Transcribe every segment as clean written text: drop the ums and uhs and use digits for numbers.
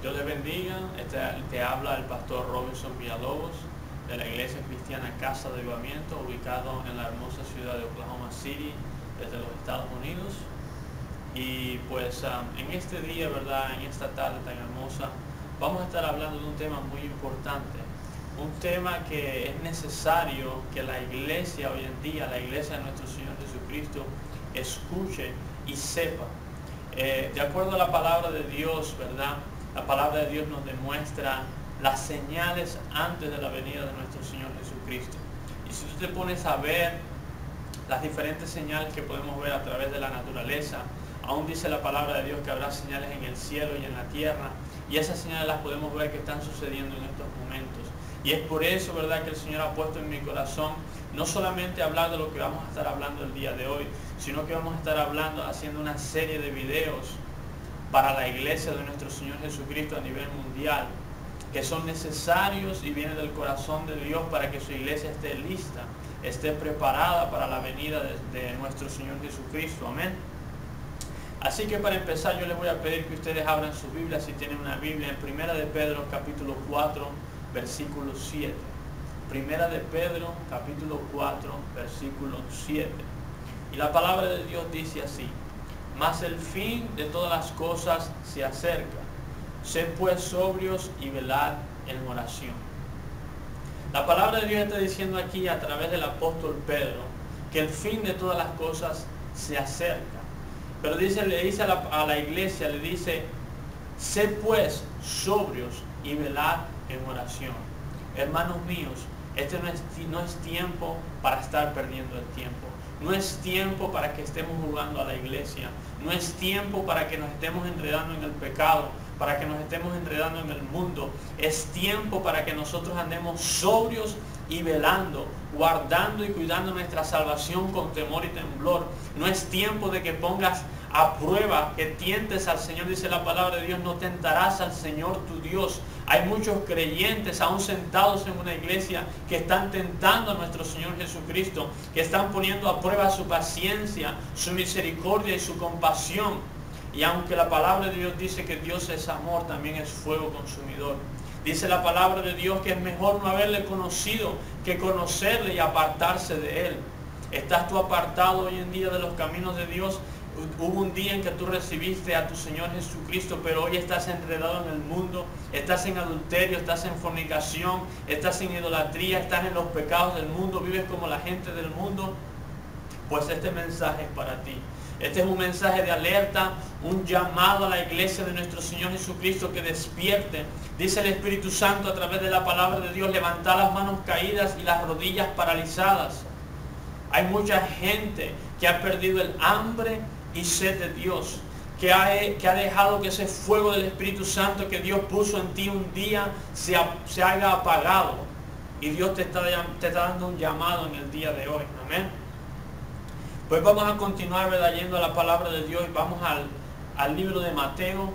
Dios les bendiga. Te habla el pastor Robinson Villalobos de la Iglesia Cristiana Casa de Avivamiento, ubicado en la hermosa ciudad de Oklahoma City, desde los Estados Unidos. Y pues en este día, ¿verdad? En esta tarde tan hermosa, vamos a estar hablando de un tema muy importante. Un tema que es necesario que la iglesia hoy en día, la iglesia de nuestro Señor Jesucristo, escuche y sepa. De acuerdo a la palabra de Dios, ¿verdad? La palabra de Dios nos demuestra las señales antes de la venida de nuestro Señor Jesucristo. Y si tú te pones a ver las diferentes señales que podemos ver a través de la naturaleza, aún dice la palabra de Dios que habrá señales en el cielo y en la tierra, y esas señales las podemos ver que están sucediendo en estos momentos. Y es por eso, ¿verdad?, que el Señor ha puesto en mi corazón no solamente hablar de lo que vamos a estar hablando el día de hoy, sino que vamos a estar haciendo una serie de videos para la iglesia de nuestro Señor Jesucristo a nivel mundial, que son necesarios y vienen del corazón de Dios para que su iglesia esté lista, esté preparada para la venida de nuestro Señor Jesucristo. Amén. Así que para empezar yo les voy a pedir que ustedes abran sus Biblias, si tienen una Biblia, en Primera de Pedro capítulo 4, versículo 7. Primera de Pedro capítulo 4, versículo 7. Y la palabra de Dios dice así: mas el fin de todas las cosas se acerca. Sed pues sobrios y velad en oración. La palabra de Dios está diciendo aquí a través del apóstol Pedro que el fin de todas las cosas se acerca. Pero le dice a la iglesia, le dice: sed pues sobrios y velad en oración. Hermanos míos, este no es tiempo para estar perdiendo el tiempo. No es tiempo para que estemos jugando a la iglesia. No es tiempo para que nos estemos enredando en el pecado, para que nos estemos enredando en el mundo. Es tiempo para que nosotros andemos sobrios y velando, guardando y cuidando nuestra salvación con temor y temblor. No es tiempo de que pongas a prueba, que tientes al Señor. Dice la palabra de Dios: no tentarás al Señor tu Dios. Hay muchos creyentes aún sentados en una iglesia que están tentando a nuestro Señor Jesucristo, que están poniendo a prueba su paciencia, su misericordia y su compasión. Y aunque la palabra de Dios dice que Dios es amor, también es fuego consumidor. Dice la palabra de Dios que es mejor no haberle conocido que conocerle y apartarse de él. ¿Estás tú apartado hoy en día de los caminos de Dios? Hubo un día en que tú recibiste a tu Señor Jesucristo, pero hoy estás enredado en el mundo, estás en adulterio, estás en fornicación, estás en idolatría, estás en los pecados del mundo, vives como la gente del mundo. Pues este mensaje es para ti. Este es un mensaje de alerta, un llamado a la iglesia de nuestro Señor Jesucristo que despierte. Dice el Espíritu Santo a través de la palabra de Dios: levantad las manos caídas y las rodillas paralizadas. Hay mucha gente que ha perdido el hambre y sed de Dios, que ha dejado que ese fuego del Espíritu Santo que Dios puso en ti un día se haya apagado. Y Dios te está dando un llamado en el día de hoy. Amén. Pues vamos a continuar, ¿verdad?, yendo a la palabra de Dios, y vamos al libro de Mateo,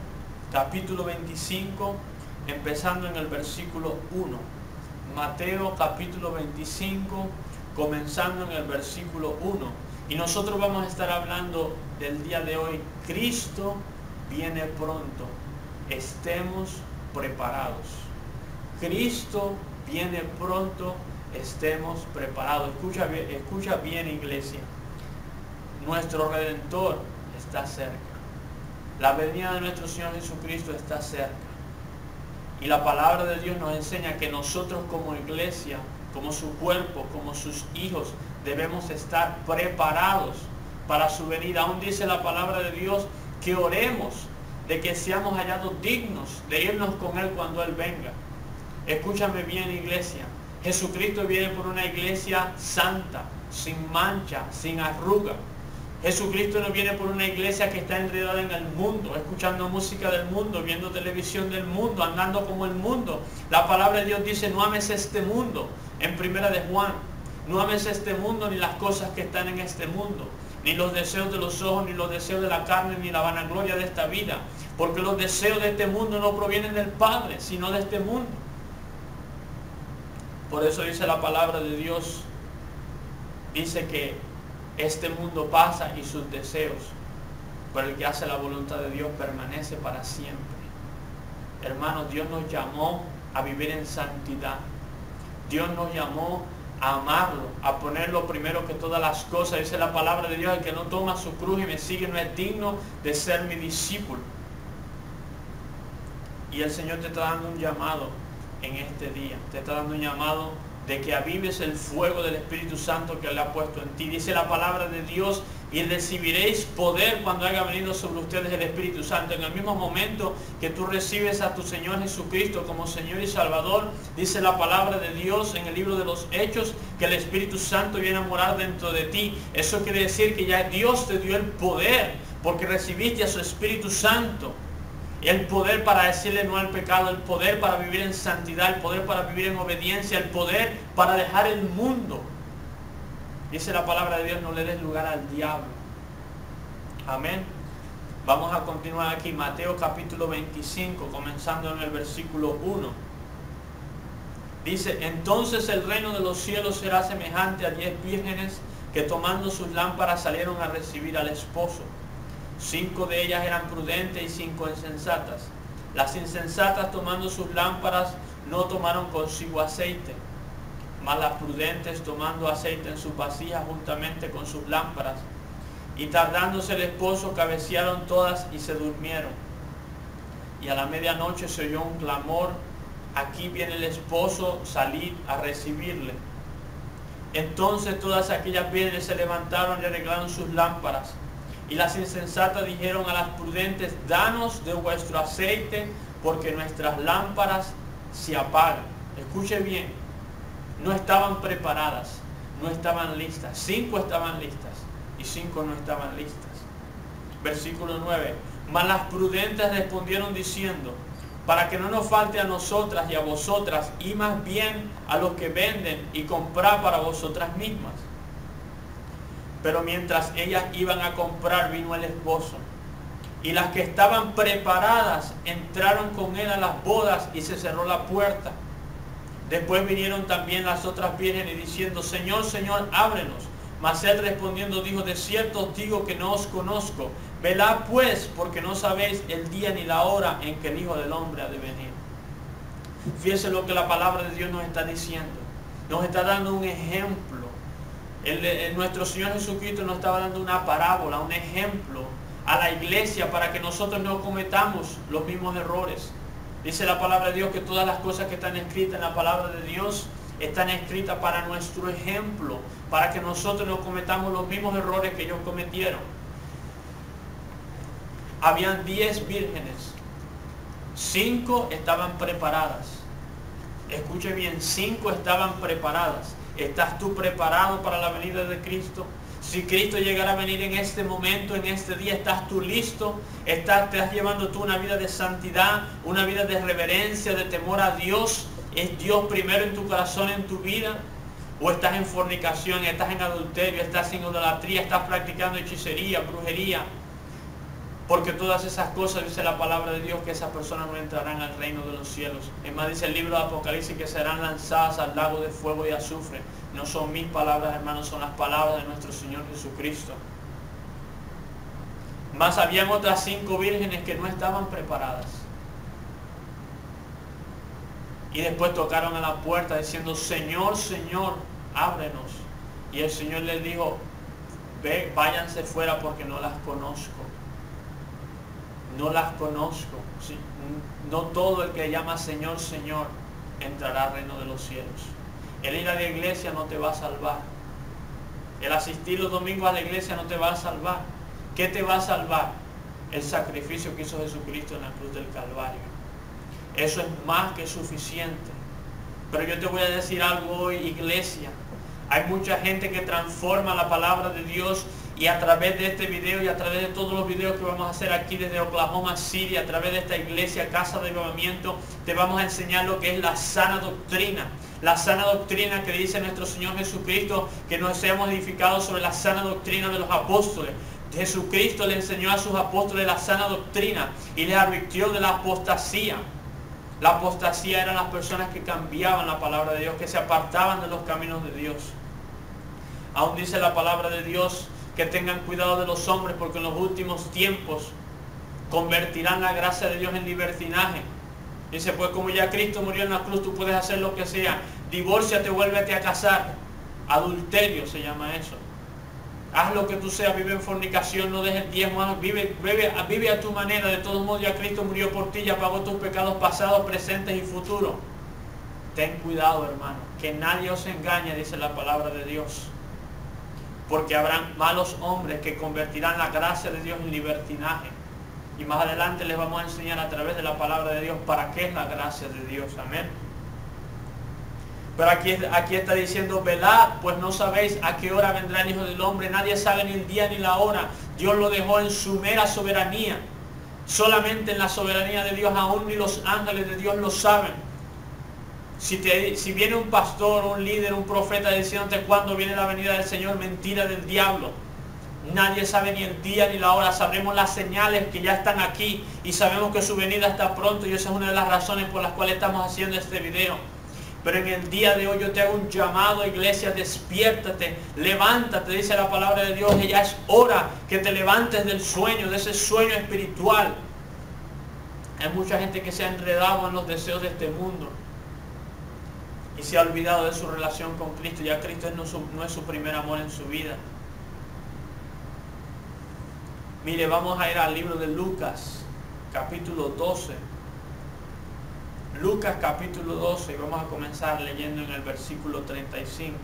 capítulo 25, empezando en el versículo 1. Mateo, capítulo 25, comenzando en el versículo 1. Y nosotros vamos a estar hablando del día de hoy: Cristo viene pronto, estemos preparados. Cristo viene pronto, estemos preparados. Escucha bien, iglesia. Nuestro Redentor está cerca. La venida de nuestro Señor Jesucristo está cerca. Y la palabra de Dios nos enseña que nosotros como iglesia, como su cuerpo, como sus hijos, debemos estar preparados para su venida. Aún dice la palabra de Dios que oremos de que seamos hallados dignos de irnos con Él cuando Él venga. Escúchame bien, iglesia. Jesucristo viene por una iglesia santa, sin mancha, sin arruga. Jesucristo no viene por una iglesia que está enredada en el mundo, escuchando música del mundo, viendo televisión del mundo, andando como el mundo. La palabra de Dios dice: no ames este mundo, en Primera de Juan. No ames este mundo ni las cosas que están en este mundo, ni los deseos de los ojos, ni los deseos de la carne, ni la vanagloria de esta vida. Porque los deseos de este mundo no provienen del Padre, sino de este mundo. Por eso dice la palabra de Dios, dice que este mundo pasa y sus deseos, pero el que hace la voluntad de Dios permanece para siempre. Hermanos, Dios nos llamó a vivir en santidad. Dios nos llamó a amarlo, a ponerlo primero que todas las cosas. Dice la palabra de Dios: el que no toma su cruz y me sigue no es digno de ser mi discípulo. Y el Señor te está dando un llamado en este día. Te está dando un llamado de que avives el fuego del Espíritu Santo que Él ha puesto en ti. Dice la palabra de Dios: y recibiréis poder cuando haya venido sobre ustedes el Espíritu Santo. En el mismo momento que tú recibes a tu Señor Jesucristo como Señor y Salvador, dice la palabra de Dios en el libro de los Hechos que el Espíritu Santo viene a morar dentro de ti. Eso quiere decir que ya Dios te dio el poder, porque recibiste a su Espíritu Santo. El poder para decirle no al pecado, el poder para vivir en santidad, el poder para vivir en obediencia, el poder para dejar el mundo. Dice la palabra de Dios: no le des lugar al diablo. Amén. Vamos a continuar aquí, Mateo capítulo 25, comenzando en el versículo 1. Dice: entonces el reino de los cielos será semejante a 10 vírgenes que tomando sus lámparas salieron a recibir al esposo. 5 de ellas eran prudentes y 5 insensatas. Las insensatas, tomando sus lámparas, no tomaron consigo aceite, mas las prudentes, tomando aceite en sus vasijas juntamente con sus lámparas. Y tardándose el esposo, cabecearon todas y se durmieron. Y a la medianoche se oyó un clamor: aquí viene el esposo, salid a recibirle. Entonces todas aquellas vírgenes se levantaron y arreglaron sus lámparas. Y las insensatas dijeron a las prudentes: danos de vuestro aceite, porque nuestras lámparas se apagan. Escuche bien, no estaban preparadas, no estaban listas. 5 estaban listas y 5 no estaban listas. Versículo 9. Mas las prudentes respondieron diciendo: para que no nos falte a nosotras y a vosotras, y más bien a los que venden, y comprar para vosotras mismas. Pero mientras ellas iban a comprar, vino el esposo. Y las que estaban preparadas entraron con él a las bodas, y se cerró la puerta. Después vinieron también las otras vírgenes diciendo: Señor, Señor, ábrenos. Mas él respondiendo dijo: de cierto os digo que no os conozco. Velad pues, porque no sabéis el día ni la hora en que el Hijo del Hombre ha de venir. Fíjense lo que la palabra de Dios nos está diciendo. Nos está dando un ejemplo. Nuestro Señor Jesucristo nos estaba dando una parábola, un ejemplo a la iglesia para que nosotros no cometamos los mismos errores. Dice la palabra de Dios que todas las cosas que están escritas en la palabra de Dios están escritas para nuestro ejemplo, para que nosotros no cometamos los mismos errores que ellos cometieron. Habían 10 vírgenes, 5 estaban preparadas. Escuche bien, 5 estaban preparadas. ¿Estás tú preparado para la venida de Cristo? Si Cristo llegara a venir en este momento, en este día, ¿estás tú listo? ¿Estás llevando tú una vida de santidad, una vida de reverencia, de temor a Dios? ¿Es Dios primero en tu corazón, en tu vida? ¿O estás en fornicación, estás en adulterio, estás en idolatría, estás practicando hechicería, brujería? Porque todas esas cosas, dice la palabra de Dios, que esas personas no entrarán al reino de los cielos. Es más, dice el libro de Apocalipsis que serán lanzadas al lago de fuego y azufre. No son mis palabras, hermanos, son las palabras de nuestro Señor Jesucristo. Más habían otras 5 vírgenes que no estaban preparadas. Y después tocaron a la puerta diciendo: Señor, Señor, ábrenos. Y el Señor les dijo: váyanse fuera porque no las conozco. No las conozco. ¿Sí? No todo el que llama Señor, Señor entrará al reino de los cielos. El ir a la iglesia no te va a salvar. El asistir los domingos a la iglesia no te va a salvar. ¿Qué te va a salvar? El sacrificio que hizo Jesucristo en la cruz del Calvario. Eso es más que suficiente. Pero yo te voy a decir algo hoy, iglesia. Hay mucha gente que transforma la palabra de Dios, y a través de este video y a través de todos los videos que vamos a hacer aquí desde Oklahoma City, a través de esta iglesia, Casa de Avivamiento, te vamos a enseñar lo que es la sana doctrina. La sana doctrina que dice nuestro Señor Jesucristo, que nos seamos edificados sobre la sana doctrina de los apóstoles. Jesucristo le enseñó a sus apóstoles la sana doctrina y les advirtió de la apostasía. La apostasía eran las personas que cambiaban la palabra de Dios, que se apartaban de los caminos de Dios. Aún dice la palabra de Dios que tengan cuidado de los hombres, porque en los últimos tiempos convertirán la gracia de Dios en libertinaje. Dice, pues como ya Cristo murió en la cruz, tú puedes hacer lo que sea. Divórciate, vuélvete a casar. Adulterio se llama eso. Haz lo que tú seas, vive en fornicación, no dejes diezmo, vive a tu manera. De todos modos ya Cristo murió por ti, ya pagó tus pecados pasados, presentes y futuros. Ten cuidado, hermano, que nadie os engañe, dice la palabra de Dios. Porque habrán malos hombres que convertirán la gracia de Dios en libertinaje. Y más adelante les vamos a enseñar a través de la palabra de Dios para qué es la gracia de Dios. Amén. Pero aquí está diciendo, velad, pues no sabéis a qué hora vendrá el Hijo del Hombre. Nadie sabe ni el día ni la hora. Dios lo dejó en su mera soberanía. Solamente en la soberanía de Dios, aún ni los ángeles de Dios lo saben. Si viene un pastor, un líder, un profeta diciéndote cuándo viene la venida del Señor, mentira del diablo. Nadie sabe ni el día ni la hora. Sabremos las señales que ya están aquí y sabemos que su venida está pronto, y esa es una de las razones por las cuales estamos haciendo este video. Pero en el día de hoy yo te hago un llamado, iglesia, despiértate, levántate, dice la palabra de Dios, que ya es hora que te levantes del sueño, de ese sueño espiritual. Hay mucha gente que se ha enredado en los deseos de este mundo y se ha olvidado de su relación con Cristo. Ya Cristo no es su primer amor en su vida. Mire, vamos a ir al libro de Lucas, capítulo 12. Lucas capítulo 12, y vamos a comenzar leyendo en el versículo 35.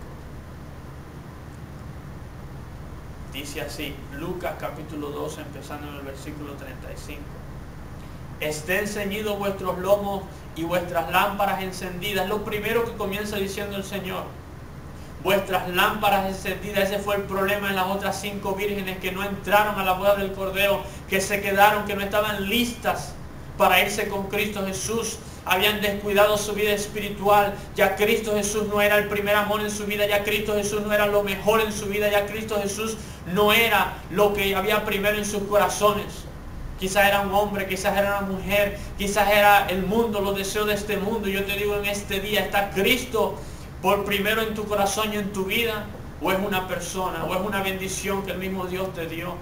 Dice así, Lucas capítulo 12, empezando en el versículo 35. Estén ceñidos vuestros lomos y vuestras lámparas encendidas. Lo primero que comienza diciendo el Señor. Vuestras lámparas encendidas. Ese fue el problema en las otras 5 vírgenes que no entraron a la boda del Cordero, que se quedaron, que no estaban listas para irse con Cristo Jesús. Habían descuidado su vida espiritual. Ya Cristo Jesús no era el primer amor en su vida. Ya Cristo Jesús no era lo mejor en su vida. Ya Cristo Jesús no era lo que había primero en sus corazones. Quizás era un hombre, quizás era una mujer, quizás era el mundo, los deseos de este mundo. Yo te digo, en este día, ¿está Cristo por primero en tu corazón y en tu vida? ¿O es una persona, o es una bendición que el mismo Dios te dio?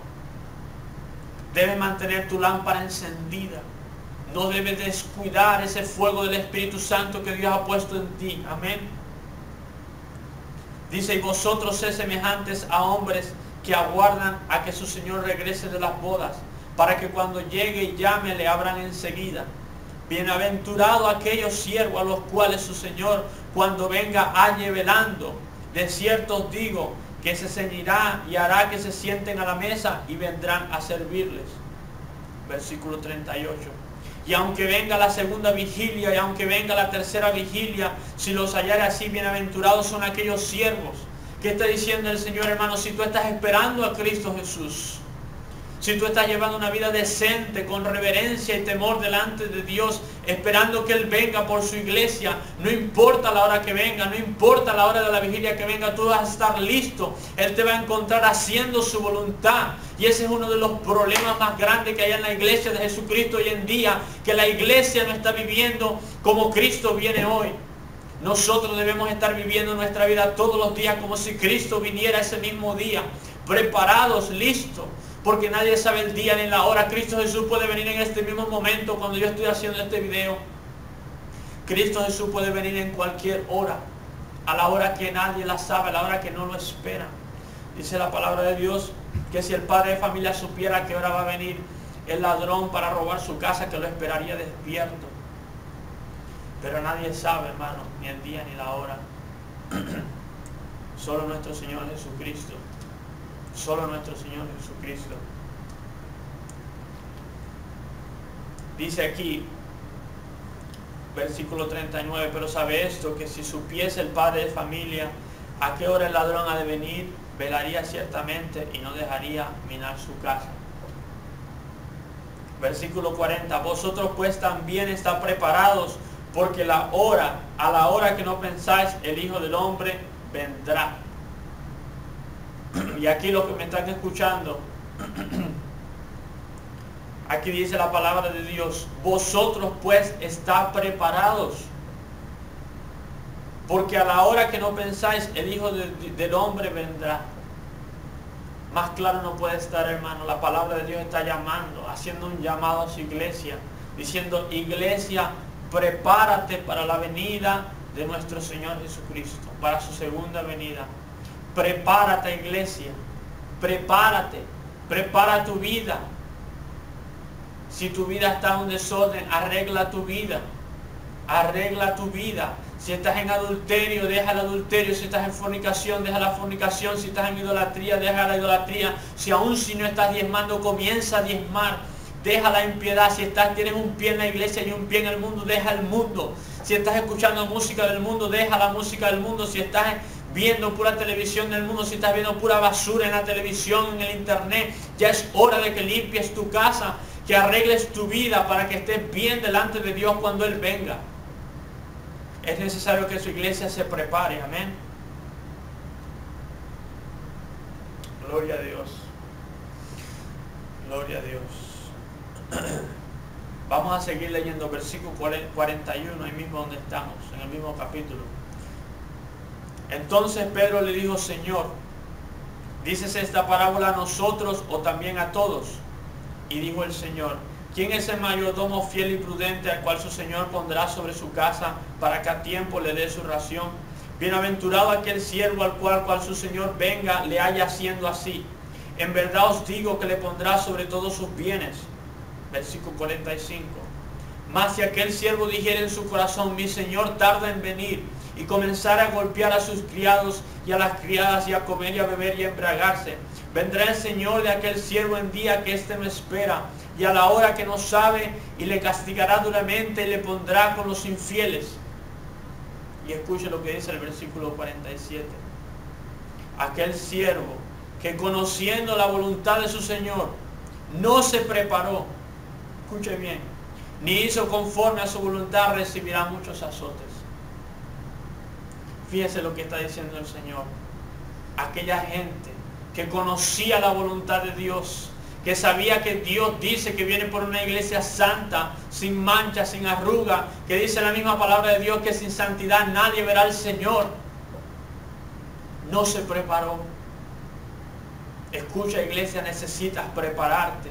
Debes mantener tu lámpara encendida. No debes descuidar ese fuego del Espíritu Santo que Dios ha puesto en ti. Amén. Dice, y vosotros sed semejantes a hombres que aguardan a que su Señor regrese de las bodas, para que cuando llegue y llame le abran enseguida. Bienaventurado aquellos siervos a los cuales su Señor cuando venga halle velando. De cierto os digo que se ceñirá y hará que se sienten a la mesa y vendrán a servirles. Versículo 38. Y aunque venga la segunda vigilia y aunque venga la tercera vigilia, si los hallare así, bienaventurados son aquellos siervos. ¿Qué está diciendo el Señor, hermano? Si tú estás esperando a Cristo Jesús, si tú estás llevando una vida decente, con reverencia y temor delante de Dios, esperando que Él venga por su iglesia, no importa la hora que venga, no importa la hora de la vigilia que venga, tú vas a estar listo. Él te va a encontrar haciendo su voluntad. Y ese es uno de los problemas más grandes que hay en la iglesia de Jesucristo hoy en día, que la iglesia no está viviendo como Cristo viene hoy. Nosotros debemos estar viviendo nuestra vida todos los días como si Cristo viniera ese mismo día, preparados, listos. Porque nadie sabe el día ni la hora. Cristo Jesús puede venir en este mismo momento cuando yo estoy haciendo este video. Cristo Jesús puede venir en cualquier hora. A la hora que nadie la sabe, a la hora que no lo espera. Dice la palabra de Dios que si el padre de familia supiera a qué hora va a venir el ladrón para robar su casa, que lo esperaría despierto. Pero nadie sabe, hermano, ni el día ni la hora. Solo nuestro Señor Jesucristo. Solo nuestro Señor Jesucristo. Dice aquí, versículo 39, pero sabe esto, que si supiese el padre de familia a qué hora el ladrón ha de venir, velaría ciertamente y no dejaría minar su casa. Versículo 40, vosotros pues también estáis preparados, porque a la hora que no pensáis, el Hijo del Hombre vendrá. Y aquí lo que me están escuchando, aquí dice la palabra de Dios, vosotros pues estáis preparados, porque a la hora que no pensáis, el Hijo del Hombre vendrá. Más claro no puede estar, hermano. La palabra de Dios está llamando, haciendo un llamado a su iglesia, diciendo, iglesia, prepárate para la venida de nuestro Señor Jesucristo, para su segunda venida. Prepárate, iglesia, prepárate, prepara tu vida. Si tu vida está en un desorden, arregla tu vida, arregla tu vida. Si estás en adulterio, deja el adulterio. Si estás en fornicación, deja la fornicación. Si estás en idolatría, deja la idolatría. Si aún si no estás diezmando, comienza a diezmar. Deja la impiedad. Si tienes un pie en la iglesia y un pie en el mundo, deja el mundo. Si estás escuchando música del mundo, deja la música del mundo. Si estás viendo pura televisión del mundo, si estás viendo pura basura en la televisión, en el internet, ya es hora de que limpies tu casa, que arregles tu vida para que estés bien delante de Dios cuando Él venga. Es necesario que su iglesia se prepare, amén. Gloria a Dios. Gloria a Dios. Vamos a seguir leyendo versículo 41, ahí mismo donde estamos, en el mismo capítulo. Entonces Pedro le dijo: Señor, ¿dices esta parábola a nosotros o también a todos? Y dijo el Señor: ¿quién es el mayordomo fiel y prudente al cual su Señor pondrá sobre su casa para que a tiempo le dé su ración? Bienaventurado aquel siervo al cual su Señor venga le haya haciendo así. En verdad os digo que le pondrá sobre todos sus bienes. Versículo 45. Mas si aquel siervo dijera en su corazón: mi Señor tarda en venir, y comenzara a golpear a sus criados y a las criadas, y a comer y a beber y a embriagarse, vendrá el Señor de aquel siervo en día que éste no espera, y a la hora que no sabe, y le castigará duramente y le pondrá con los infieles. Y escuche lo que dice el versículo 47. Aquel siervo que, conociendo la voluntad de su Señor, no se preparó, escuche bien, ni hizo conforme a su voluntad, recibirá muchos azotes. Fíjese lo que está diciendo el Señor. Aquella gente que conocía la voluntad de Dios, que sabía que Dios dice que viene por una iglesia santa, sin mancha, sin arruga, que dice la misma palabra de Dios que sin santidad nadie verá al Señor, no se preparó. Escucha, iglesia, necesitas prepararte,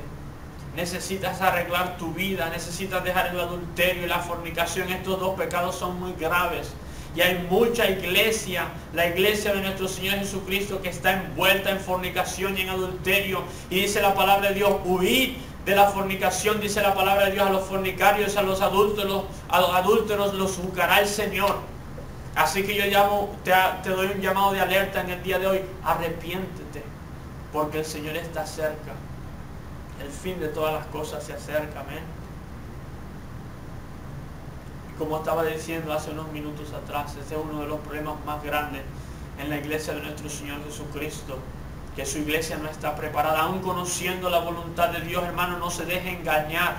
necesitas arreglar tu vida, necesitas dejar el adulterio y la fornicación. Estos dos pecados son muy graves. Y hay mucha iglesia, la iglesia de nuestro Señor Jesucristo, que está envuelta en fornicación y en adulterio. Y dice la palabra de Dios: huid de la fornicación. Dice la palabra de Dios: a los fornicarios, a los adúlteros los juzgará el Señor. Así que yo te doy un llamado de alerta en el día de hoy: arrepiéntete, porque el Señor está cerca. El fin de todas las cosas se acerca, amén. Como estaba diciendo hace unos minutos atrás, ese es uno de los problemas más grandes en la iglesia de nuestro Señor Jesucristo, que su iglesia no está preparada, aún conociendo la voluntad de Dios. Hermano, no se deje engañar.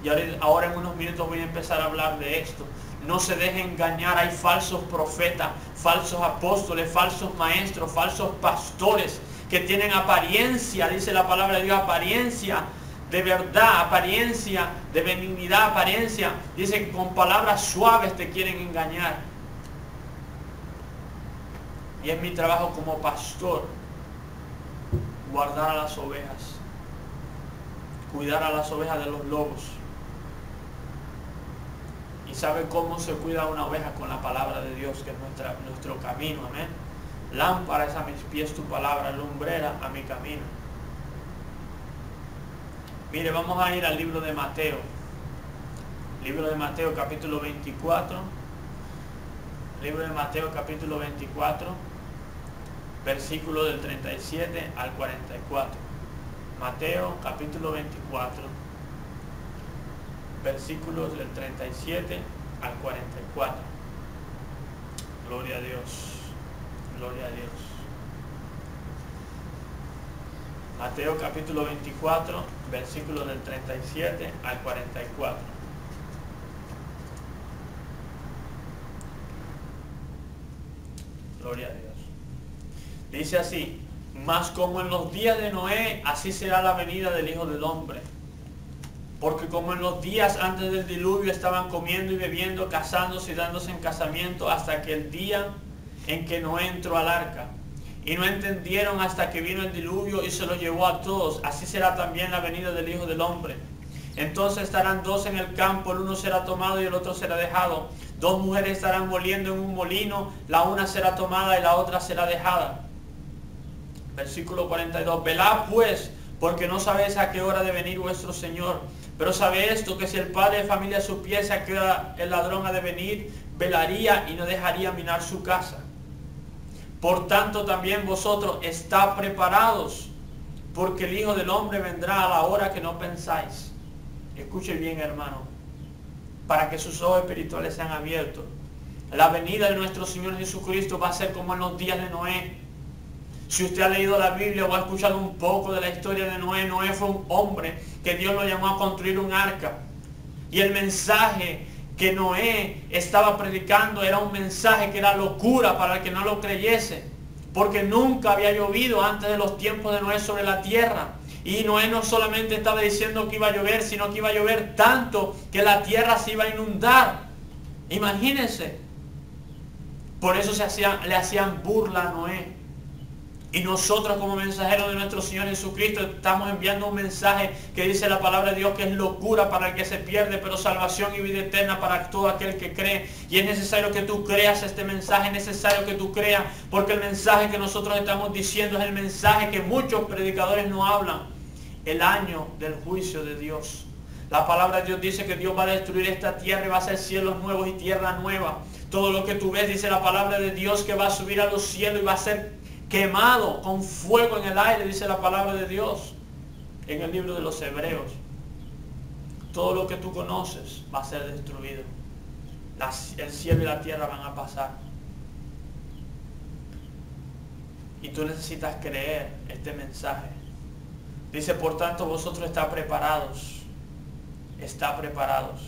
Y ahora en unos minutos voy a empezar a hablar de esto. No se deje engañar. Hay falsos profetas, falsos apóstoles, falsos maestros, falsos pastores que tienen apariencia, dice la palabra de Dios, apariencia de verdad, apariencia de benignidad, apariencia. Dice que con palabras suaves te quieren engañar. Y es mi trabajo como pastor guardar a las ovejas, cuidar a las ovejas de los lobos. ¿Y sabe cómo se cuida una oveja? Con la palabra de Dios, que es nuestro camino, amén. Lámpara es a mis pies tu palabra, lumbrera a mi camino. Mire, vamos a ir al libro de Mateo. Libro de Mateo, capítulo 24. Libro de Mateo, capítulo 24, versículo del 37 al 44. Mateo, capítulo 24, versículos del 37 al 44. Gloria a Dios. Gloria a Dios. Mateo capítulo 24, versículos del 37 al 44. Gloria a Dios. Dice así: mas como en los días de Noé, así será la venida del Hijo del Hombre. Porque como en los días antes del diluvio estaban comiendo y bebiendo, casándose y dándose en casamiento, hasta que el día en que Noé entró al arca, y no entendieron hasta que vino el diluvio y se lo llevó a todos, así será también la venida del Hijo del Hombre. Entonces estarán dos en el campo, el uno será tomado y el otro será dejado. Dos mujeres estarán moliendo en un molino, la una será tomada y la otra será dejada. Versículo 42. Velad pues, porque no sabéis a qué hora de venir vuestro Señor. Pero sabe esto, que si el padre de familia supiese a qué hora el ladrón ha de venir, velaría y no dejaría minar su casa. Por tanto también vosotros estad preparados, porque el Hijo del Hombre vendrá a la hora que no pensáis. Escuche bien, hermano, para que sus ojos espirituales sean abiertos. La venida de nuestro Señor Jesucristo va a ser como en los días de Noé. Si usted ha leído la Biblia o ha escuchado un poco de la historia de Noé, Noé fue un hombre que Dios lo llamó a construir un arca. Y el mensaje que Noé estaba predicando era un mensaje que era locura para el que no lo creyese. Porque nunca había llovido antes de los tiempos de Noé sobre la tierra. Y Noé no solamente estaba diciendo que iba a llover, sino que iba a llover tanto que la tierra se iba a inundar. Imagínense. Por eso le hacían burla a Noé. Y nosotros como mensajeros de nuestro Señor Jesucristo estamos enviando un mensaje que dice la palabra de Dios que es locura para el que se pierde, pero salvación y vida eterna para todo aquel que cree. Y es necesario que tú creas este mensaje, es necesario que tú creas, porque el mensaje que nosotros estamos diciendo es el mensaje que muchos predicadores no hablan. El año del juicio de Dios. La palabra de Dios dice que Dios va a destruir esta tierra y va a hacer cielos nuevos y tierra nueva. Todo lo que tú ves, dice la palabra de Dios, que va a subir a los cielos y va a ser quemado con fuego en el aire, dice la palabra de Dios en el libro de los Hebreos. Todo lo que tú conoces va a ser destruido. El cielo y la tierra van a pasar. Y tú necesitas creer este mensaje. Dice, por tanto, vosotros estáis preparados. Está preparados.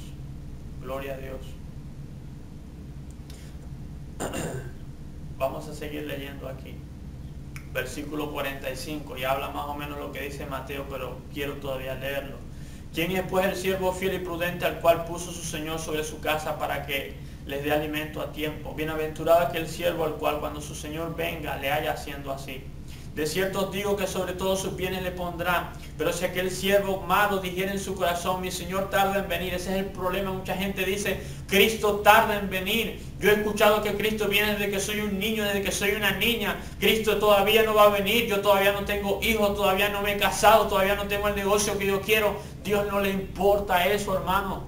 Gloria a Dios. Vamos a seguir leyendo aquí. Versículo 45, y habla más o menos lo que dice Mateo, pero quiero todavía leerlo. ¿Quién es pues el siervo fiel y prudente al cual puso su Señor sobre su casa para que les dé alimento a tiempo? Bienaventurado aquel siervo al cual cuando su Señor venga le haya haciendo así. De cierto os digo que sobre todos sus bienes le pondrá. Pero si aquel siervo malo dijera en su corazón, mi Señor tarda en venir. Ese es el problema. Mucha gente dice, Cristo tarda en venir. Yo he escuchado que Cristo viene desde que soy un niño, desde que soy una niña. Cristo todavía no va a venir. Yo todavía no tengo hijos, todavía no me he casado, todavía no tengo el negocio que yo quiero. Dios no le importa eso, hermano.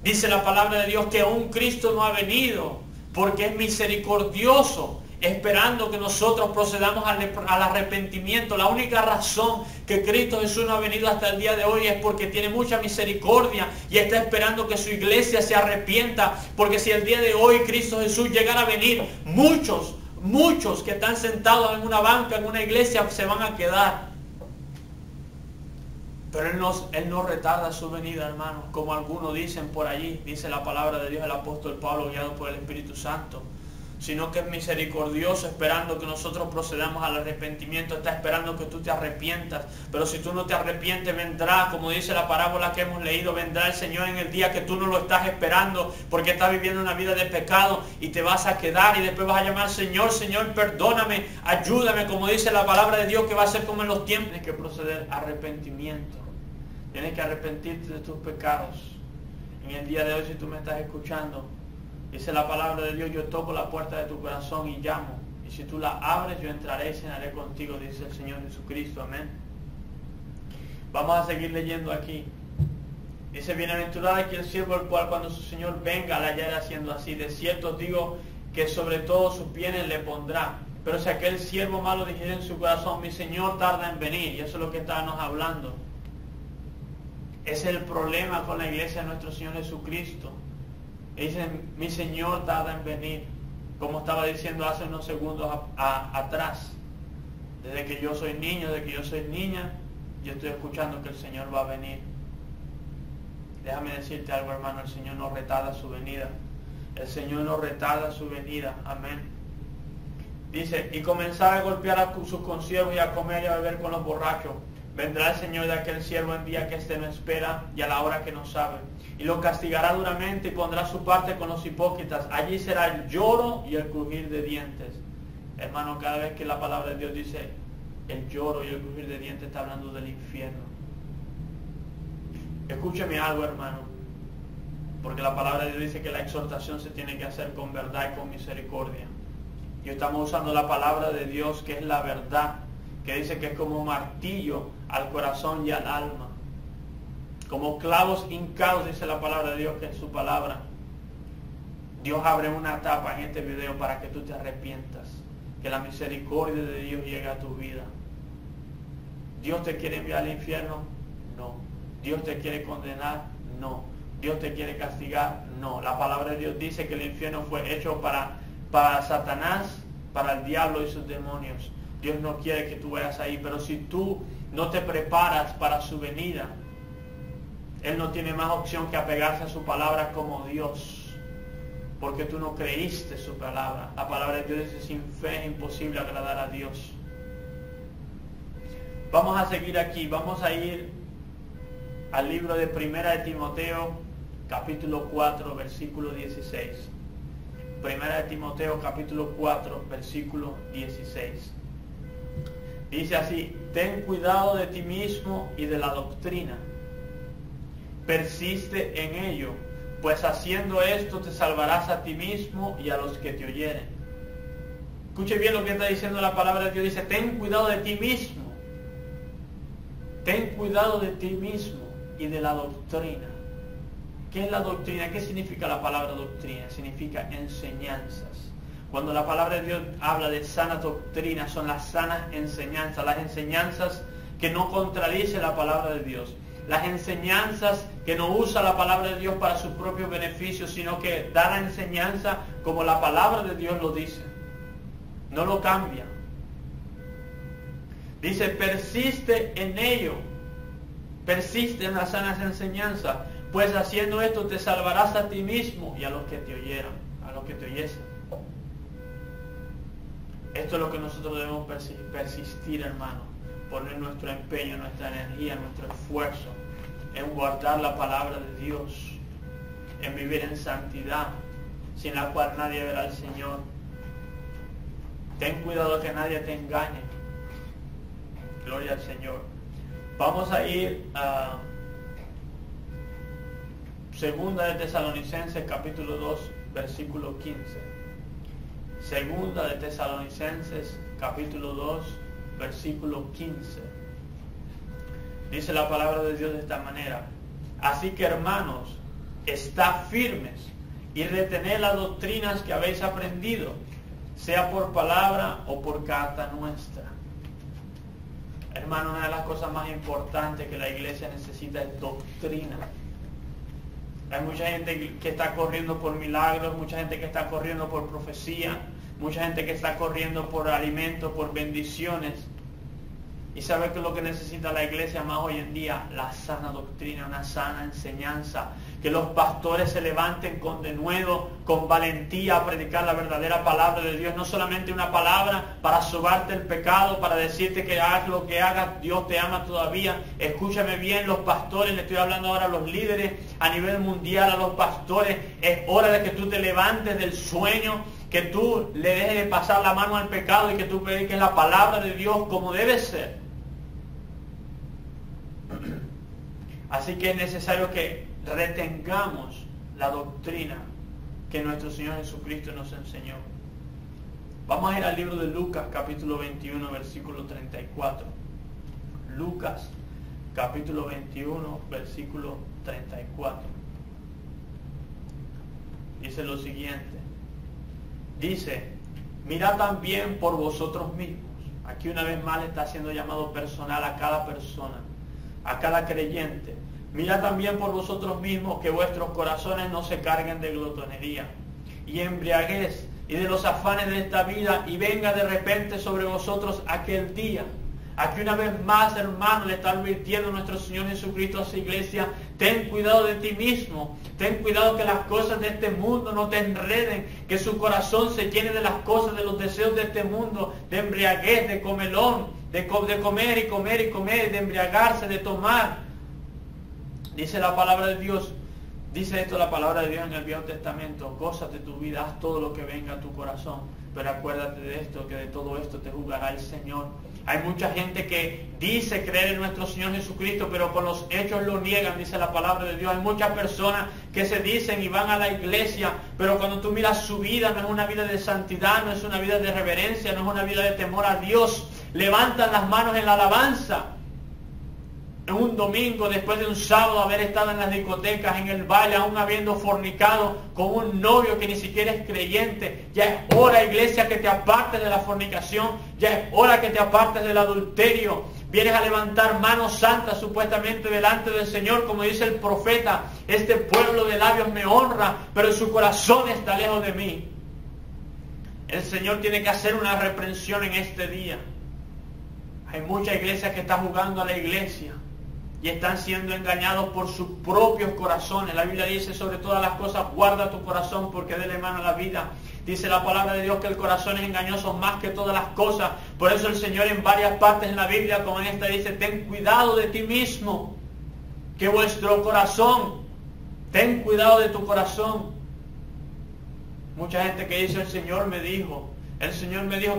Dice la palabra de Dios que aún Cristo no ha venido, porque es misericordioso, esperando que nosotros procedamos al arrepentimiento. La única razón que Cristo Jesús no ha venido hasta el día de hoy es porque tiene mucha misericordia y está esperando que su iglesia se arrepienta, porque si el día de hoy Cristo Jesús llegara a venir, muchos que están sentados en una banca, en una iglesia, se van a quedar. Pero Él no retarda su venida, hermanos, como algunos dicen por allí. Dice la palabra de Dios, el apóstol Pablo, guiado por el Espíritu Santo. Sino que es misericordioso, esperando que nosotros procedamos al arrepentimiento. Está esperando que tú te arrepientas. Pero si tú no te arrepientes, vendrá, como dice la parábola que hemos leído, vendrá el Señor en el día que tú no lo estás esperando, porque estás viviendo una vida de pecado y te vas a quedar y después vas a llamar, Señor, Señor, perdóname, ayúdame, como dice la palabra de Dios, que va a ser como en los tiempos. Tienes que proceder a arrepentimiento. Tienes que arrepentirte de tus pecados. En el día de hoy, si tú me estás escuchando, dice la palabra de Dios, yo toco la puerta de tu corazón y llamo. Y si tú la abres, yo entraré y cenaré contigo, dice el Señor Jesucristo. Amén. Vamos a seguir leyendo aquí. Dice, bienaventurado aquel siervo el cual cuando su Señor venga la hallará haciendo así. De cierto os digo que sobre todos sus bienes le pondrá. Pero si aquel siervo malo dijera en su corazón, mi Señor tarda en venir. Y eso es lo que estábamos hablando. Ese es el problema con la iglesia de nuestro Señor Jesucristo. Dicen, mi Señor tarda en venir, como estaba diciendo hace unos segundos atrás. Desde que yo soy niño, desde que yo soy niña, yo estoy escuchando que el Señor va a venir. Déjame decirte algo, hermano, el Señor no retarda su venida. El Señor no retarda su venida. Amén. Dice, y comenzar a golpear a sus consiervos y a comer y a beber con los borrachos. Vendrá el Señor de aquel siervo en día que éste no espera y a la hora que no sabe. Y lo castigará duramente y pondrá su parte con los hipócritas. Allí será el lloro y el crujir de dientes. Hermano, cada vez que la palabra de Dios dice el lloro y el crujir de dientes, está hablando del infierno. Escúcheme algo, hermano, porque la palabra de Dios dice que la exhortación se tiene que hacer con verdad y con misericordia. Y estamos usando la palabra de Dios, que es la verdad, que dice que es como un martillo al corazón y al alma, como clavos hincados, dice la palabra de Dios, que es su palabra. Dios abre una tapa en este video para que tú te arrepientas, que la misericordia de Dios llegue a tu vida. ¿Dios te quiere enviar al infierno? No. ¿Dios te quiere condenar? No. ¿Dios te quiere castigar? No. La palabra de Dios dice que el infierno fue hecho para Satanás, para el diablo y sus demonios. Dios no quiere que tú vayas ahí, pero si tú no te preparas para su venida, Él no tiene más opción que apegarse a su palabra como Dios, porque tú no creíste su palabra. La palabra de Dios dice: sin fe es imposible agradar a Dios. Vamos a seguir aquí, vamos a ir al libro de Primera de Timoteo, capítulo 4, versículo 16. Primera de Timoteo, capítulo 4, versículo 16. Dice así: ten cuidado de ti mismo y de la doctrina. Persiste en ello, pues haciendo esto te salvarás a ti mismo y a los que te oyeren. Escuche bien lo que está diciendo la palabra de Dios. Dice: ten cuidado de ti mismo. Ten cuidado de ti mismo y de la doctrina. ¿Qué es la doctrina? ¿Qué significa la palabra doctrina? Significa enseñanzas. Cuando la palabra de Dios habla de sana doctrina, son las sanas enseñanzas, las enseñanzas que no contradicen la palabra de Dios, las enseñanzas que no usa la palabra de Dios para su propio beneficio, sino que da la enseñanza como la palabra de Dios lo dice, no lo cambia. Dice: persiste en ello, persiste en las sanas enseñanzas, pues haciendo esto te salvarás a ti mismo y a los que te oyeran, a los que te oyesen. Esto es lo que nosotros debemos persistir, hermano, poner nuestro empeño, nuestra energía, nuestro esfuerzo en guardar la palabra de Dios, en vivir en santidad, sin la cual nadie verá al Señor. Ten cuidado que nadie te engañe. Gloria al Señor. Vamos a ir a Segunda de Tesalonicenses, capítulo 2, versículo 15. Segunda de Tesalonicenses, capítulo 2, versículo 15. Dice la palabra de Dios de esta manera: así que, hermanos, estad firmes y retened las doctrinas que habéis aprendido, sea por palabra o por carta nuestra. Hermano, una de las cosas más importantes que la iglesia necesita es doctrina. Hay mucha gente que está corriendo por milagros, mucha gente que está corriendo por profecía, mucha gente que está corriendo por alimentos, por bendiciones. ¿Y sabe qué es lo que necesita la iglesia más hoy en día? La sana doctrina, una sana enseñanza. Que los pastores se levanten con denuedo, con valentía a predicar la verdadera palabra de Dios. No solamente una palabra para sobarte el pecado, para decirte que hagas lo que hagas, Dios te ama todavía. Escúchame bien, los pastores, le estoy hablando ahora a los líderes a nivel mundial, a los pastores. Es hora de que tú te levantes del sueño, que tú le dejes de pasar la mano al pecado y que tú prediques la palabra de Dios como debe ser. Así que es necesario que retengamos la doctrina que nuestro Señor Jesucristo nos enseñó. Vamos a ir al libro de Lucas, capítulo 21, versículo 34. Lucas, capítulo 21, versículo 34. Dice lo siguiente. Dice: mirad también por vosotros mismos. Aquí una vez más le está haciendo llamado personal a cada persona, a cada creyente. Mirad también por vosotros mismos que vuestros corazones no se carguen de glotonería y embriaguez y de los afanes de esta vida, y venga de repente sobre vosotros aquel día. Aquí una vez más, hermano, le está advirtiendo nuestro Señor Jesucristo a su iglesia: ten cuidado de ti mismo, ten cuidado que las cosas de este mundo no te enreden, que su corazón se llene de las cosas, de los deseos de este mundo, de embriaguez, de comelón, de comer y comer y comer, de embriagarse, de tomar. Dice la palabra de Dios, dice esto la palabra de Dios en el Viejo Testamento: gózate tu vida, haz todo lo que venga a tu corazón, pero acuérdate de esto, que de todo esto te juzgará el Señor. Hay mucha gente que dice creer en nuestro Señor Jesucristo, pero con los hechos lo niegan, dice la palabra de Dios. Hay muchas personas que se dicen y van a la iglesia, pero cuando tú miras su vida, no es una vida de santidad, no es una vida de reverencia, no es una vida de temor a Dios. Levantan las manos en la alabanza en un domingo, después de un sábado haber estado en las discotecas, en el baile, aún habiendo fornicado con un novio que ni siquiera es creyente. Ya es hora, iglesia, que te apartes de la fornicación. Ya es hora que te apartes del adulterio. Vienes a levantar manos santas supuestamente delante del Señor, como dice el profeta: este pueblo de labios me honra, pero su corazón está lejos de mí. El Señor tiene que hacer una reprensión en este día. Hay muchas iglesias que están jugando a la iglesia y están siendo engañados por sus propios corazones. La Biblia dice: sobre todas las cosas guarda tu corazón, porque de él emana la vida. Dice la palabra de Dios que el corazón es engañoso más que todas las cosas. Por eso el Señor en varias partes en la Biblia, como en esta, dice: ten cuidado de ti mismo, que vuestro corazón, ten cuidado de tu corazón. Mucha gente que dice: el Señor me dijo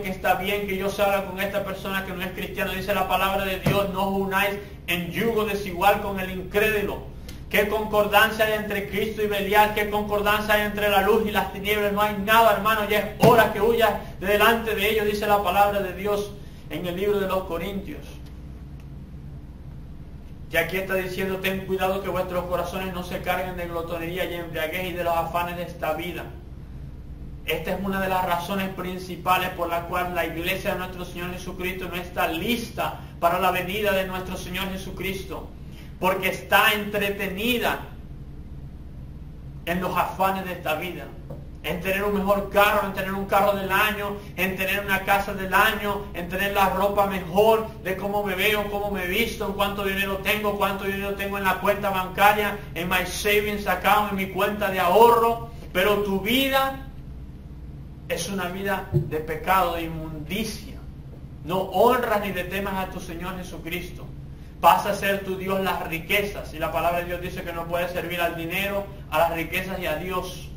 que está bien que yo salga con esta persona que no es cristiana. Dice la palabra de Dios: no os unáis en yugo desigual con el incrédulo. ¿Qué concordancia hay entre Cristo y Belial? ¿Qué concordancia hay entre la luz y las tinieblas? No hay nada, hermano. Ya es hora que huyas de delante de ellos, dice la palabra de Dios en el libro de los Corintios. Y aquí está diciendo: ten cuidado que vuestros corazones no se carguen de glotonería y embriaguez y de los afanes de esta vida. Esta es una de las razones principales por la cual la iglesia de nuestro Señor Jesucristo no está lista para la venida de nuestro Señor Jesucristo, porque está entretenida en los afanes de esta vida, en tener un mejor carro, en tener un carro del año, en tener una casa del año, en tener la ropa mejor, de cómo me veo, cómo me visto, en cuánto dinero tengo en la cuenta bancaria, en my savings account, en mi cuenta de ahorro. Pero tu vida es una vida de pecado, de inmundicia. No honras ni le temas a tu Señor Jesucristo. Pasa a ser tu Dios las riquezas. Y la palabra de Dios dice que no puedes servir al dinero, a las riquezas y a Dios,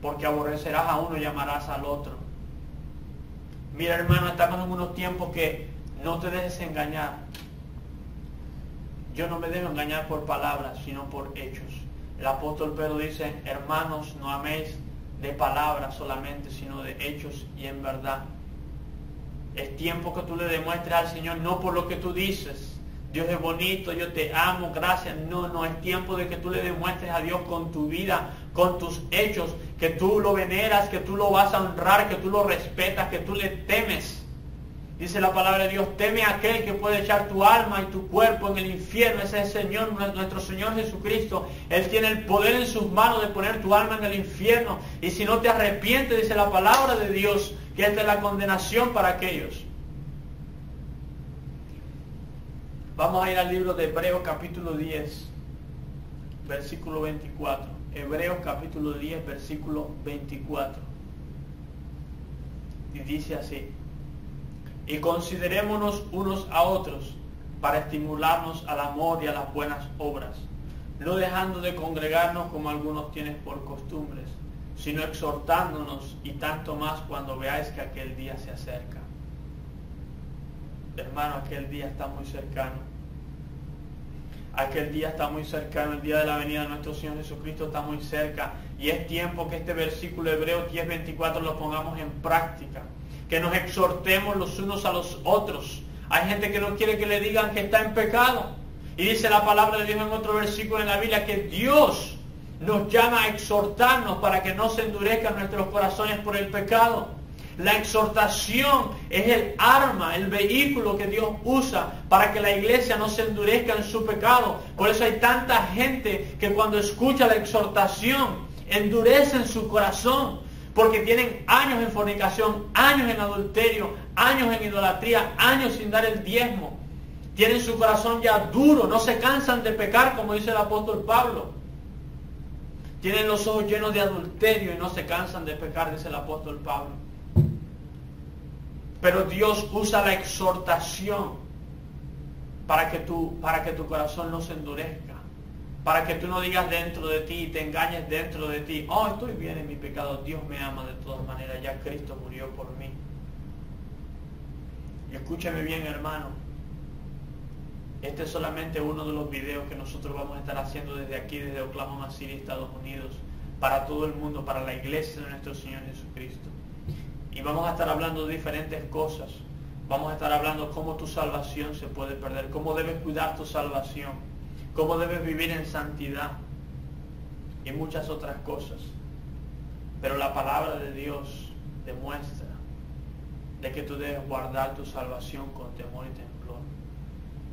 porque aborrecerás a uno y amarás al otro. Mira, hermano, estamos en unos tiempos que no te dejes engañar. Yo no me dejo engañar por palabras, sino por hechos. El apóstol Pedro dice: hermanos, no améis de palabras solamente, sino de hechos y en verdad. Es tiempo que tú le demuestres al Señor, no por lo que tú dices: Dios es bonito, yo te amo, gracias. No, es tiempo de que tú le demuestres a Dios con tu vida, con tus hechos, que tú lo veneras, que tú lo vas a honrar, que tú lo respetas, que tú le temes. Dice la palabra de Dios: teme a aquel que puede echar tu alma y tu cuerpo en el infierno. Ese es el Señor, nuestro Señor Jesucristo. Él tiene el poder en sus manos de poner tu alma en el infierno. Y si no te arrepientes, dice la palabra de Dios, que esta es la condenación para aquellos. Vamos a ir al libro de Hebreos capítulo 10, versículo 24. Hebreos capítulo 10, versículo 24. Y dice así: y considerémonos unos a otros para estimularnos al amor y a las buenas obras, no dejando de congregarnos como algunos tienen por costumbres, sino exhortándonos, y tanto más cuando veáis que aquel día se acerca. Hermano, aquel día está muy cercano. Aquel día está muy cercano, el día de la venida de nuestro Señor Jesucristo está muy cerca. Y es tiempo que este versículo Hebreos 10:24 lo pongamos en práctica. Que nos exhortemos los unos a los otros. Hay gente que no quiere que le digan que está en pecado. Y dice la palabra de Dios en otro versículo en la Biblia que Dios nos llama a exhortarnos para que no se endurezcan nuestros corazones por el pecado. La exhortación es el arma, el vehículo que Dios usa para que la iglesia no se endurezca en su pecado. Por eso hay tanta gente que cuando escucha la exhortación endurecen su corazón, porque tienen años en fornicación, años en adulterio, años en idolatría, años sin dar el diezmo. Tienen su corazón ya duro, no se cansan de pecar, como dice el apóstol Pablo. Tienen los ojos llenos de adulterio y no se cansan de pecar, dice el apóstol Pablo. Pero Dios usa la exhortación para que tu corazón no se endurezca. Para que tú no digas dentro de ti y te engañes dentro de ti: oh, estoy bien en mi pecado, Dios me ama de todas maneras, ya Cristo murió por mí. Escúchame bien, hermano. Este es solamente uno de los videos que nosotros vamos a estar haciendo desde aquí, desde Oklahoma City, Estados Unidos, para todo el mundo, para la iglesia de nuestro Señor Jesucristo. Y vamos a estar hablando de diferentes cosas. Vamos a estar hablando cómo tu salvación se puede perder, cómo debes cuidar tu salvación, cómo debes vivir en santidad y muchas otras cosas. Pero la palabra de Dios demuestra de que tú debes guardar tu salvación con temor y temblor.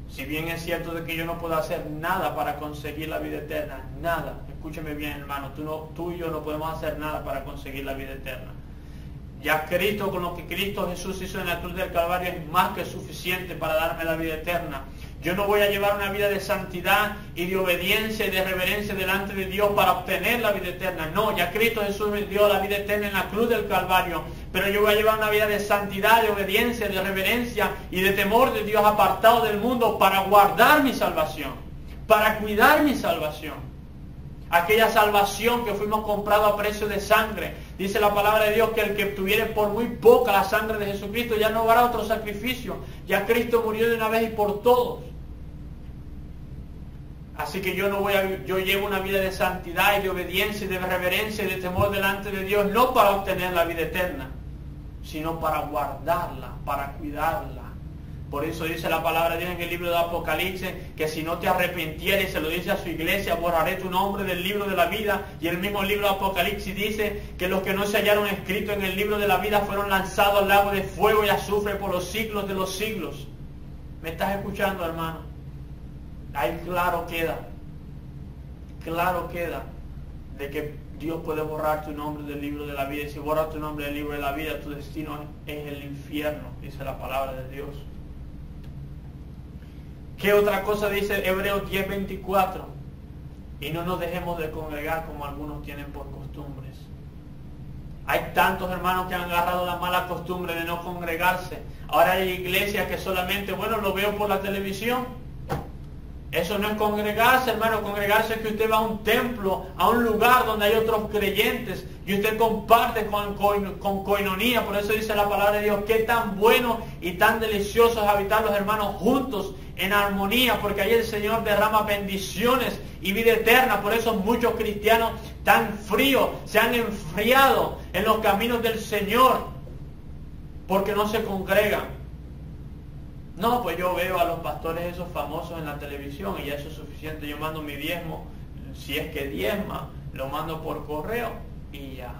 Si bien es cierto de que yo no puedo hacer nada para conseguir la vida eterna, nada, escúchame bien, hermano, tú y yo no podemos hacer nada para conseguir la vida eterna. Ya Cristo, con lo que Cristo Jesús hizo en la cruz del Calvario, es más que suficiente para darme la vida eterna. Yo no voy a llevar una vida de santidad y de obediencia y de reverencia delante de Dios para obtener la vida eterna. No, ya Cristo Jesús me dio la vida eterna en la cruz del Calvario. Pero yo voy a llevar una vida de santidad, de obediencia, de reverencia y de temor de Dios, apartado del mundo, para guardar mi salvación, para cuidar mi salvación. Aquella salvación que fuimos comprados a precio de sangre. Dice la palabra de Dios que el que tuviere por muy poca la sangre de Jesucristo ya no hará otro sacrificio. Ya Cristo murió de una vez y por todos. Así que yo llevo una vida de santidad y de obediencia y de reverencia y de temor delante de Dios, no para obtener la vida eterna, sino para guardarla, para cuidarla. Por eso dice la palabra de Dios en el libro de Apocalipsis, que si no te arrepintieres, se lo dice a su iglesia, borraré tu nombre del libro de la vida. Y el mismo libro de Apocalipsis dice que los que no se hallaron escritos en el libro de la vida fueron lanzados al lago de fuego y azufre por los siglos de los siglos. ¿Me estás escuchando, hermano? Ahí claro queda de que Dios puede borrar tu nombre del libro de la vida. Y si borra tu nombre del libro de la vida, tu destino es el infierno, dice la palabra de Dios. ¿Qué otra cosa dice Hebreos 10:24? Y no nos dejemos de congregar como algunos tienen por costumbres. Hay tantos hermanos que han agarrado la mala costumbre de no congregarse. Ahora hay iglesias que solamente, bueno, lo veo por la televisión. Eso no es congregarse, hermano. Congregarse es que usted va a un templo, a un lugar donde hay otros creyentes y usted comparte con coinonía. Por eso dice la palabra de Dios, qué tan bueno y tan delicioso es habitar los hermanos juntos en armonía, porque ahí el Señor derrama bendiciones y vida eterna. Por eso muchos cristianos tan fríos se han enfriado en los caminos del Señor, porque no se congregan. No, pues yo veo a los pastores esos famosos en la televisión y ya eso es suficiente. Yo mando mi diezmo, si es que diezma, lo mando por correo y ya.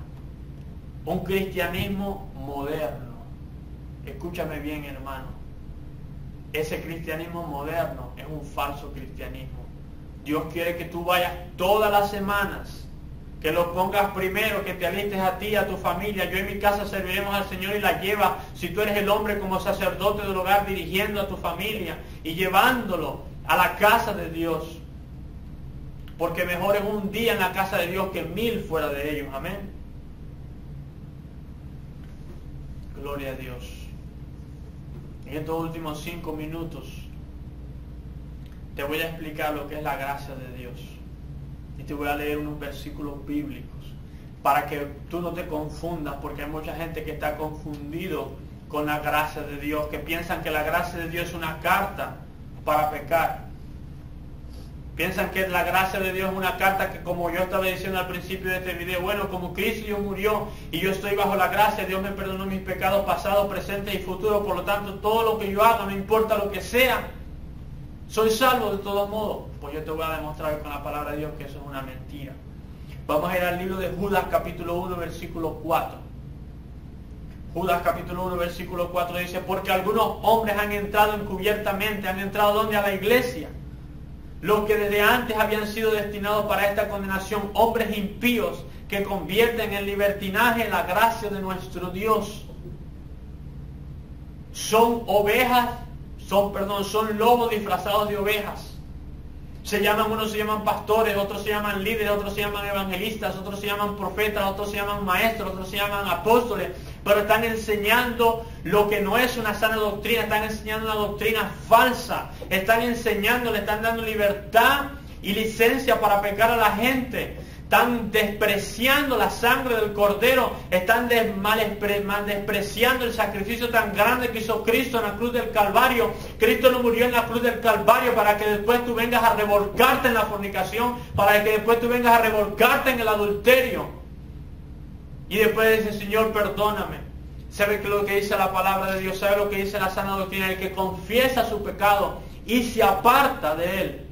Un cristianismo moderno. Escúchame bien, hermano. Ese cristianismo moderno es un falso cristianismo. Dios quiere que tú vayas todas las semanas, que lo pongas primero, que te alistes a ti, a tu familia. Yo en mi casa serviremos al Señor y la lleva, si tú eres el hombre, como sacerdote del hogar, dirigiendo a tu familia y llevándolo a la casa de Dios. Porque mejor es un día en la casa de Dios que 1000 fuera de ellos. Amén. Gloria a Dios. En estos últimos 5 minutos te voy a explicar lo que es la gracia de Dios. Y te voy a leer unos versículos bíblicos para que tú no te confundas, porque hay mucha gente que está confundido con la gracia de Dios, que piensan que la gracia de Dios es una carta para pecar. Piensan que la gracia de Dios es una carta que, como yo estaba diciendo al principio de este video, bueno, como Cristo Dios murió y yo estoy bajo la gracia, Dios me perdonó mis pecados pasados, presentes y futuros, por lo tanto todo lo que yo haga, no importa lo que sea, soy salvo de todos modos. Pues yo te voy a demostrar con la palabra de Dios que eso es una mentira. Vamos a ir al libro de Judas capítulo 1 versículo 4. Judas capítulo 1 versículo 4 dice, porque algunos hombres han entrado encubiertamente, han entrado ¿dónde? A la iglesia. Los que desde antes habían sido destinados para esta condenación, hombres impíos que convierten en libertinaje la gracia de nuestro Dios. Son lobos disfrazados de ovejas. Unos se llaman pastores, otros se llaman líderes, otros se llaman evangelistas, otros se llaman profetas, otros se llaman maestros, otros se llaman apóstoles, pero están enseñando lo que no es una sana doctrina, están enseñando una doctrina falsa, están enseñando, le están dando libertad y licencia para pecar a la gente. están despreciando la sangre del Cordero, están despreciando el sacrificio tan grande que hizo Cristo en la cruz del Calvario. Cristo no murió en la cruz del Calvario para que después tú vengas a revolcarte en la fornicación, para que después tú vengas a revolcarte en el adulterio. Y después dice, Señor, perdóname. ¿Sabe lo que dice la palabra de Dios? ¿Sabe lo que dice la sana doctrina? El que confiesa su pecado y se aparta de él,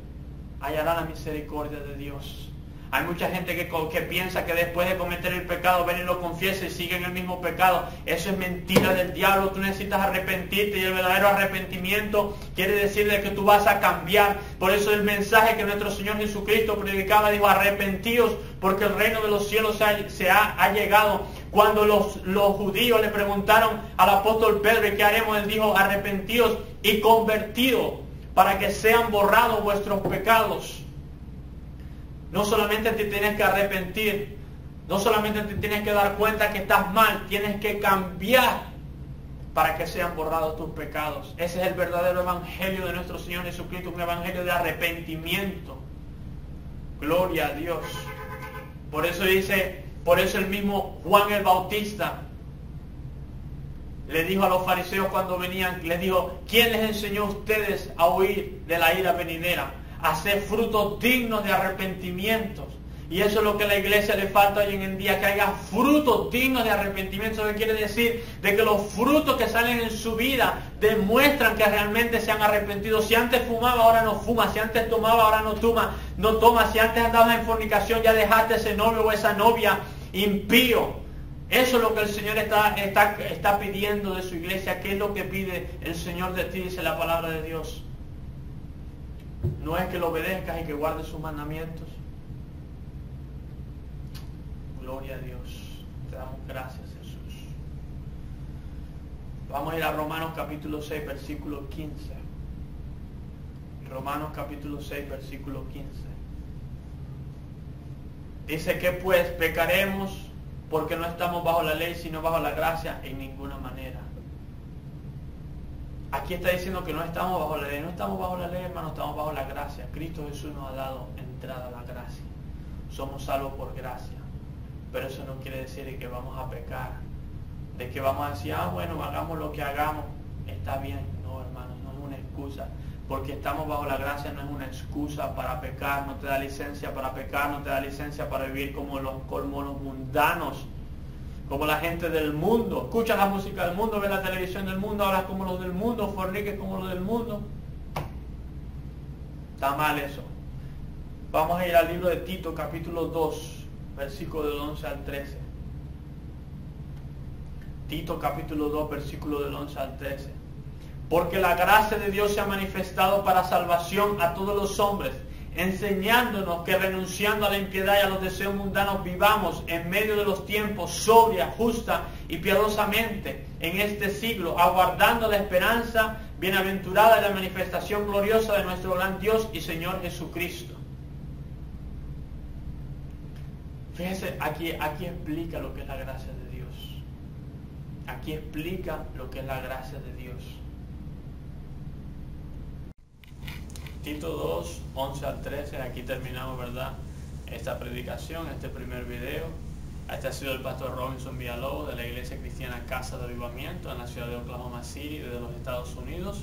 hallará la misericordia de Dios. Hay mucha gente que piensa que después de cometer el pecado, ven y lo confiesa y siguen el mismo pecado. Eso es mentira del diablo. Tú necesitas arrepentirte, y el verdadero arrepentimiento quiere decir de que tú vas a cambiar. Por eso el mensaje que nuestro Señor Jesucristo predicaba, dijo, arrepentíos porque el reino de los cielos ha llegado. Cuando los judíos le preguntaron al apóstol Pedro, ¿qué haremos? Él dijo, arrepentíos y convertidos para que sean borrados vuestros pecados. No solamente te tienes que arrepentir, no solamente te tienes que dar cuenta que estás mal, tienes que cambiar para que sean borrados tus pecados. Ese es el verdadero evangelio de nuestro Señor Jesucristo, un evangelio de arrepentimiento. Gloria a Dios. Por eso el mismo Juan el Bautista le dijo a los fariseos cuando venían, les dijo, ¿quién les enseñó a ustedes a huir de la ira venidera? Hacer frutos dignos de arrepentimientos. Y eso es lo que a la iglesia le falta hoy en día, que haya frutos dignos de arrepentimiento. Eso quiere decir de que los frutos que salen en su vida demuestran que realmente se han arrepentido. Si antes fumaba, ahora no fuma. Si antes tomaba, ahora no toma. Si antes andabas en fornicación, ya dejaste ese novio o esa novia impío. Eso es lo que el Señor está pidiendo de su iglesia. ¿Qué es lo que pide el Señor de ti? Dice la palabra de Dios. No es que lo obedezcas y que guardes sus mandamientos. Gloria a Dios. Te damos gracias, Jesús. Vamos a ir a Romanos capítulo 6, versículo 15. Romanos capítulo 6, versículo 15. Dice que pues pecaremos porque no estamos bajo la ley, sino bajo la gracia, en ninguna manera. Aquí está diciendo que no estamos bajo la ley. No estamos bajo la ley, hermano, estamos bajo la gracia. Cristo Jesús nos ha dado entrada a la gracia. Somos salvos por gracia. Pero eso no quiere decir de que vamos a pecar. De que vamos a decir, bueno, hagamos lo que hagamos. Está bien. No, hermano, no es una excusa. Porque estamos bajo la gracia no es una excusa para pecar. No te da licencia para pecar. No te da licencia para vivir como los mundanos. Como la gente del mundo. Escuchas la música del mundo, ves la televisión del mundo, hablas como los del mundo, forniques como los del mundo. Está mal eso. Vamos a ir al libro de Tito, capítulo 2, versículo del 11 al 13. Tito, capítulo 2, versículo del 11 al 13. Porque la gracia de Dios se ha manifestado para salvación a todos los hombres, enseñándonos que renunciando a la impiedad y a los deseos mundanos vivamos en medio de los tiempos sobria, justa y piadosamente en este siglo, aguardando la esperanza bienaventurada de la manifestación gloriosa de nuestro gran Dios y Señor Jesucristo. Fíjese, aquí explica lo que es la gracia de Dios. Aquí explica lo que es la gracia de Dios. Tito 2, 11 al 13, aquí terminamos, ¿verdad?, esta predicación, este primer video. Este ha sido el pastor Robinson Villalobos de la Iglesia Cristiana Casa de Avivamiento en la ciudad de Oklahoma City, desde los Estados Unidos.